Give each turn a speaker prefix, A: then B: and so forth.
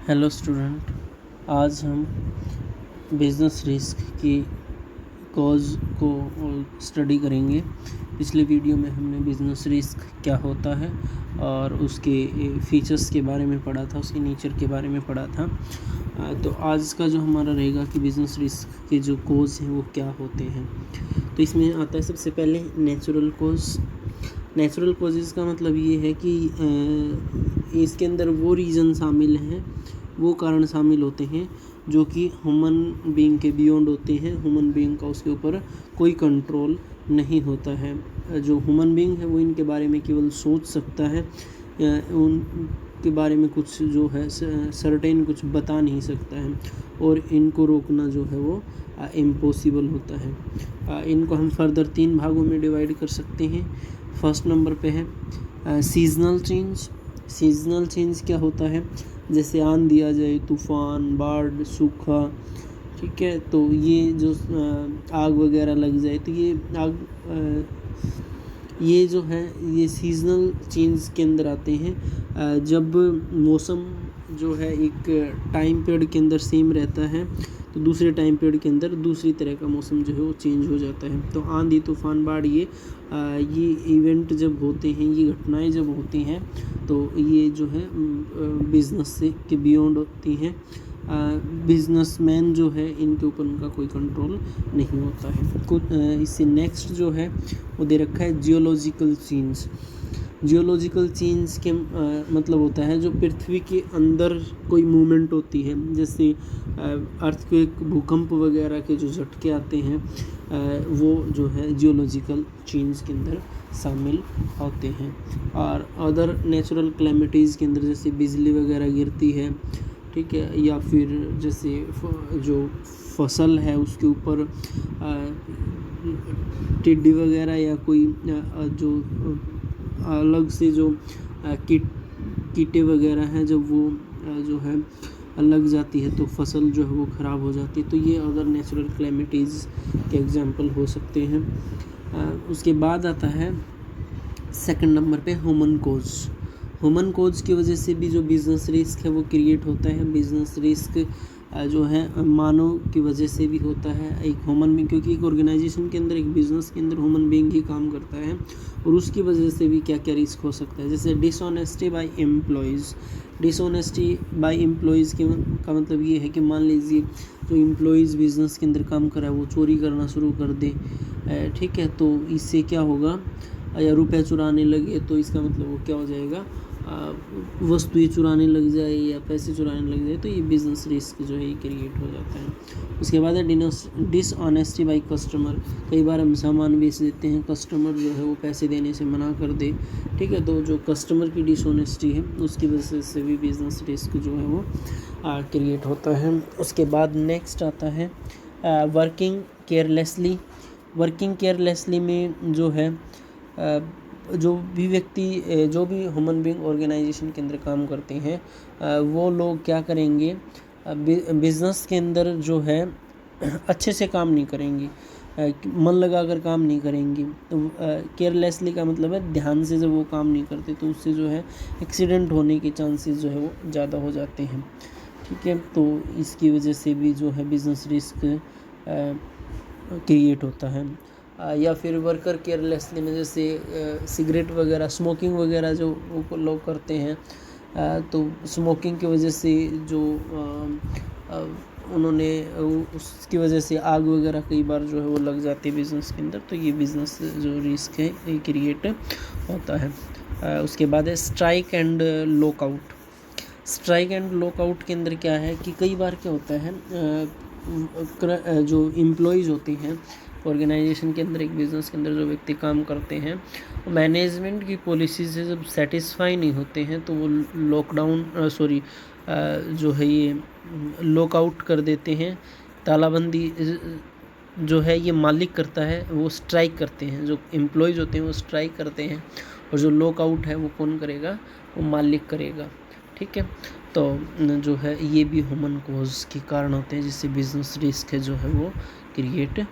A: Hello student, आज हम business risk की कॉज को स्टडी करेंगे। पिछले वीडियो में हमने बिजनेस रिस्क क्या होता है और उसके फीचर्स के बारे में पढ़ा था, उसके नेचर के बारे में पढ़ा था। तो आज का जो हमारा रहेगा कि बिजनेस रिस्क के जो कॉज हैं वो क्या होते हैं। तो इसमें आता है सबसे पहले नेचुरल कॉज। नेचुरल कॉजेज़ का मतलब ये है कि इसके अंदर वो रीज़न शामिल हैं, वो कारण शामिल होते हैं जो कि ह्यूमन बीइंग के बियॉन्ड होते हैं। ह्यूमन बीइंग का उसके ऊपर कोई कंट्रोल नहीं होता है। जो ह्यूमन बीइंग है वो इनके बारे में केवल सोच सकता है, उनके बारे में कुछ जो है सर्टेन कुछ बता नहीं सकता है, और इनको रोकना जो है वो इम्पॉसिबल होता है। इनको हम फर्दर 3 भागों में डिवाइड कर सकते हैं। फर्स्ट नंबर पे है सीजनल चेंज। सीजनल चेंज क्या होता है? जैसे आंधी आ जाए, तूफ़ान, बाढ़, सूखा, ठीक है, तो ये जो आग वगैरह लग जाए, तो ये आग ये जो है ये सीजनल चेंज के अंदर आते हैं। जब मौसम जो है एक टाइम पीरियड के अंदर सेम रहता है तो दूसरे टाइम पीरियड के अंदर दूसरी तरह का मौसम जो है वो चेंज हो जाता है। तो आंधी, तूफ़ान, बाढ़ ये इवेंट जब होते हैं, ये घटनाएं जब होती हैं, तो ये जो है बिजनेस से के बियॉन्ड होती हैं। बिजनेसमैन जो है इनके ऊपर उनका कोई कंट्रोल नहीं होता है। कुछ इससे नेक्स्ट जो है वो दे रखा है जियोलॉजिकल चेंज। जियोलॉजिकल चेंज के मतलब होता है जो पृथ्वी के अंदर कोई मूवमेंट होती है, जैसे अर्थक्वेक, भूकंप वगैरह के जो झटके आते हैं, वो जो है जियोलॉजिकल चेंज के अंदर शामिल होते हैं। और अदर नेचुरल क्लैमिटीज़ के अंदर जैसे बिजली वगैरह गिरती है, ठीक है, या फिर जैसे जो फसल है उसके ऊपर टिड्डी वगैरह या कोई जो अलग से जो कीटे वगैरह हैं, जब वो जो है लग जाती है तो फसल जो है वो ख़राब हो जाती है। तो ये अगर नेचुरल क्लैमिटीज़ के एग्जांपल हो सकते हैं। उसके बाद आता है सेकंड नंबर पे ह्यूमन कोज। ह्यूमन कोज की वजह से भी जो बिज़नेस रिस्क है वो क्रिएट होता है। बिज़नेस रिस्क जो है मानव की वजह से भी होता है, एक ह्यूमन बीइंग, क्योंकि एक ऑर्गेनाइजेशन के अंदर, एक बिज़नेस के अंदर ह्यूमन बीइंग ही काम करता है, और उसकी वजह से भी क्या क्या रिस्क हो सकता है। जैसे dishonesty by employees. Dishonesty by employees का मतलब ये है कि मान लीजिए जो एम्प्लॉयज़ बिज़नेस के अंदर काम कर रहा है वो चोरी करना शुरू कर दे, ठीक है, तो इससे क्या होगा, या रुपये चुराने लगे, तो इसका मतलब वो क्या हो जाएगा, वस्तुएं चुराने लग जाए या पैसे चुराने लग जाए, तो ये बिज़नेस रिस्क जो है ये क्रिएट हो जाता है। उसके बाद है डिसऑनेस्टी बाय कस्टमर। कई बार हम सामान बेच देते हैं, कस्टमर जो है वो पैसे देने से मना कर दे, ठीक है, तो जो कस्टमर की डिसऑनेस्टी है उसकी वजह से भी बिज़नेस रिस्क जो है वो क्रिएट होता है। उसके बाद नेक्स्ट आता है वर्किंग केयरलेसली। वर्किंग केयरलेसली में जो है जो भी व्यक्ति, जो भी ह्यूमन बीइंग ऑर्गेनाइजेशन के अंदर काम करते हैं, वो लोग क्या करेंगे, बिज़नेस के अंदर जो है अच्छे से काम नहीं करेंगे, मन लगा कर काम नहीं करेंगे। तो केयरलेसली का मतलब है ध्यान से जब वो काम नहीं करते तो उससे जो है एक्सीडेंट होने के चांसेस जो है वो ज़्यादा हो जाते हैं, ठीक है। तो इसकी वजह से भी जो है बिज़नेस रिस्क क्रिएट होता है। या फिर वर्कर केयरलेसली में जैसे सिगरेट वगैरह, स्मोकिंग वगैरह जो लोग करते हैं, तो स्मोकिंग की वजह से जो उन्होंने उसकी वजह से आग वगैरह कई बार जो है वो लग जाती है बिज़नेस के अंदर, तो ये बिज़नेस जो रिस्क है ये क्रिएट होता है। उसके बाद है strike and lockout. Strike and lockout के अंदर क्या है कि कई बार क्या होता है, जो एम्प्लॉयज़ होते हैं ऑर्गेनाइजेशन के अंदर, एक बिज़नेस के अंदर जो व्यक्ति काम करते हैं, मैनेजमेंट की पॉलिसी से जब सेटिस्फाई नहीं होते हैं तो वो जो है ये लॉकआउट कर देते हैं। तालाबंदी जो है ये मालिक करता है, वो स्ट्राइक करते हैं, जो एम्प्लॉयज़ होते हैं वो स्ट्राइक करते हैं, और जो लॉकआउट है वो कौन करेगा, वो मालिक करेगा, ठीक है। तो जो है ये भी ह्यूमन कॉज के कारण होते हैं जिससे बिज़नेस रिस्क है जो है वो क्रिएट होता है।